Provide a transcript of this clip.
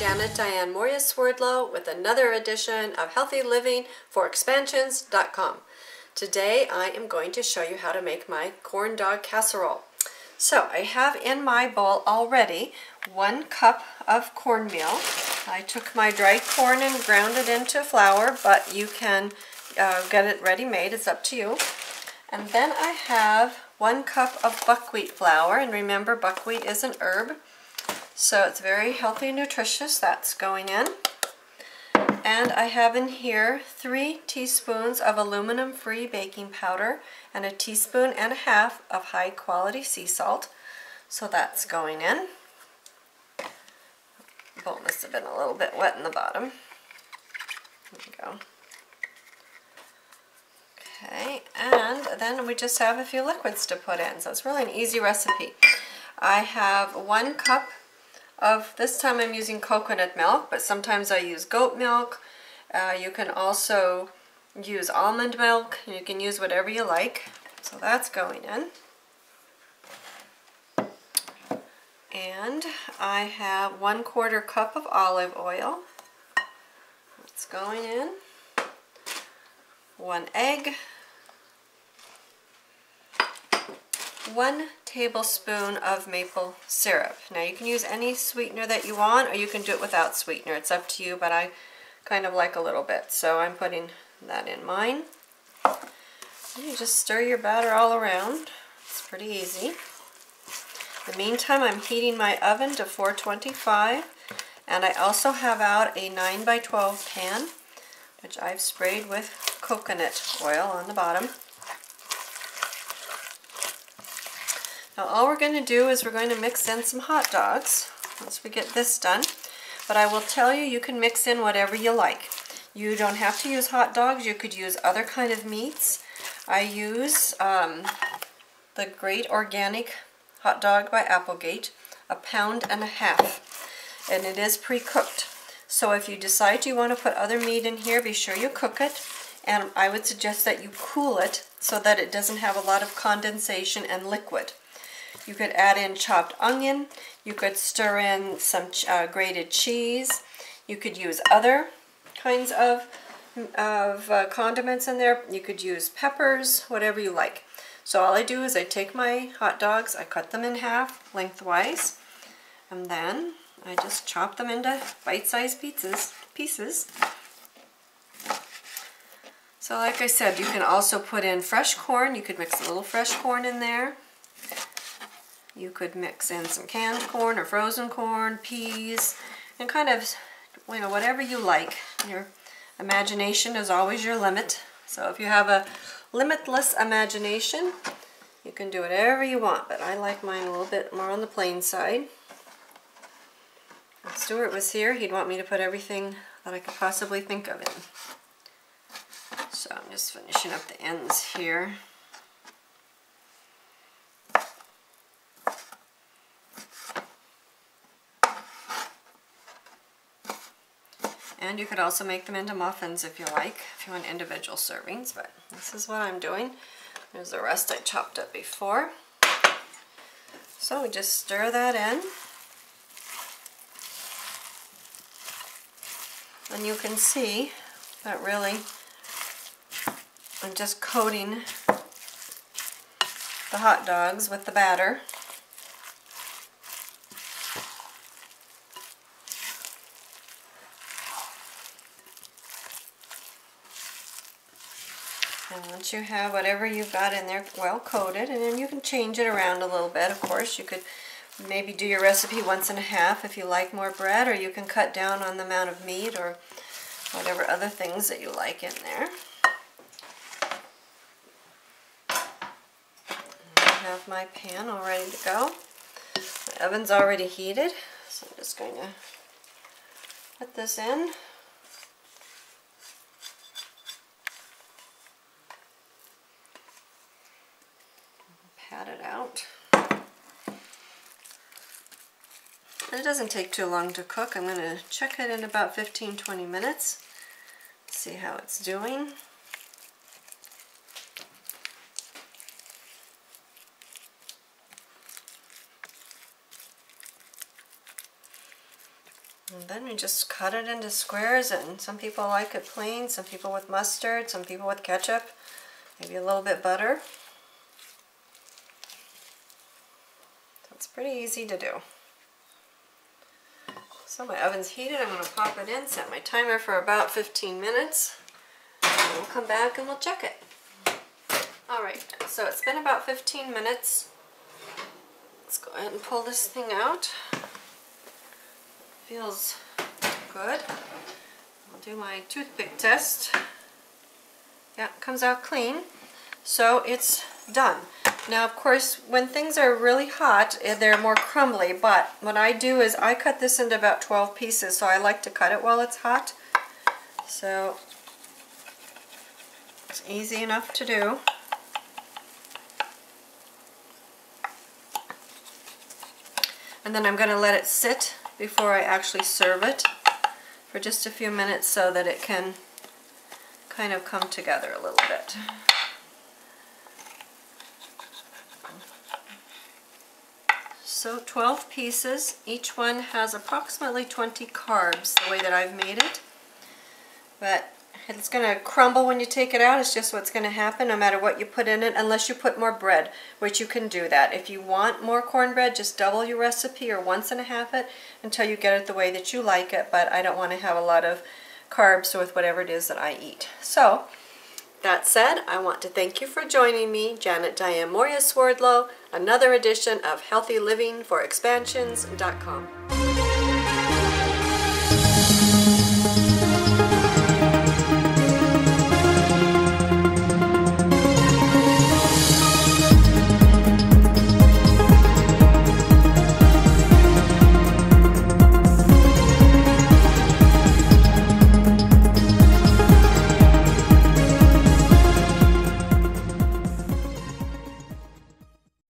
Janet Diane Moria Swerdlow with another edition of HealthyLivingForExpansions.com. Today I am going to show you how to make my corn dog casserole. So I have in my bowl already 1 cup of cornmeal. I took my dried corn and ground it into flour, but you can get it ready made, it's up to you. And then I have 1 cup of buckwheat flour, and remember buckwheat is an herb. So it's very healthy and nutritious. That's going in. And I have in here 3 teaspoons of aluminum-free baking powder and 1.5 teaspoons of high-quality sea salt. So that's going in. The bowl must have been a little bit wet in the bottom. There we go. Okay, and then we just have a few liquids to put in. So it's really an easy recipe. I have 1 cup of, this time I'm using coconut milk, but sometimes I use goat milk. You can also use almond milk. You can use whatever you like. So that's going in. And I have 1/4 cup of olive oil. That's going in. 1 egg. 1 tablespoon of maple syrup. Now you can use any sweetener that you want, or you can do it without sweetener. It's up to you, but I kind of like a little bit, so I'm putting that in mine. You just stir your batter all around. It's pretty easy. In the meantime, I'm heating my oven to 425, and I also have out a 9x12 pan, which I've sprayed with coconut oil on the bottom. Now all we're going to do is we're going to mix in some hot dogs once we get this done. But I will tell you, you can mix in whatever you like. You don't have to use hot dogs. You could use other kind of meats. I use the Great Organic Hot Dog by Applegate, 1.5 pounds. And it is pre-cooked. So if you decide you want to put other meat in here, be sure you cook it. And I would suggest that you cool it so that it doesn't have a lot of condensation and liquid. You could add in chopped onion. You could stir in some grated cheese. You could use other kinds of condiments in there. You could use peppers, whatever you like. So all I do is I take my hot dogs, I cut them in half lengthwise, and then I just chop them into bite-sized pieces. So like I said, you can also put in fresh corn. You could mix a little fresh corn in there. You could mix in some canned corn or frozen corn, peas, and kind of, you know, whatever you like. Your imagination is always your limit. So if you have a limitless imagination, you can do whatever you want, but I like mine a little bit more on the plain side. If Stewart was here, he'd want me to put everything that I could possibly think of in. So I'm just finishing up the ends here. And you could also make them into muffins if you like, if you want individual servings, but this is what I'm doing. There's the rest I chopped up before. So we just stir that in. And you can see that really I'm just coating the hot dogs with the batter. And once you have whatever you've got in there well coated, and then you can change it around a little bit, of course. You could maybe do your recipe 1.5 if you like more bread, or you can cut down on the amount of meat or whatever other things that you like in there. I have my pan all ready to go. My oven's already heated, so I'm just going to put this in. Pat it out. And it doesn't take too long to cook. I'm going to check it in about 15-20 minutes. See how it's doing. And then we just cut it into squares, and some people like it plain, some people with mustard, some people with ketchup, maybe a little bit butter. So it's pretty easy to do. So my oven's heated, I'm going to pop it in, set my timer for about 15 minutes, and we'll come back and we'll check it. Alright, so it's been about 15 minutes. Let's go ahead and pull this thing out. Feels good. I'll do my toothpick test. Yeah, it comes out clean. So it's done. Now, of course, when things are really hot, they're more crumbly, but what I do is I cut this into about 12 pieces, so I like to cut it while it's hot. So it's easy enough to do. And then I'm going to let it sit before I actually serve it for just a few minutes so that it can kind of come together a little bit. So 12 pieces, each one has approximately 20 carbs the way that I've made it. But it's going to crumble when you take it out. It's just what's going to happen no matter what you put in it, unless you put more bread, which you can do that. If you want more cornbread, just double your recipe or 1.5 it until you get it the way that you like it. But I don't want to have a lot of carbs with whatever it is that I eat. So that said, I want to thank you for joining me, Janet Diane Moria Swerdlow, another edition of HealthyLivingForExpansions.com.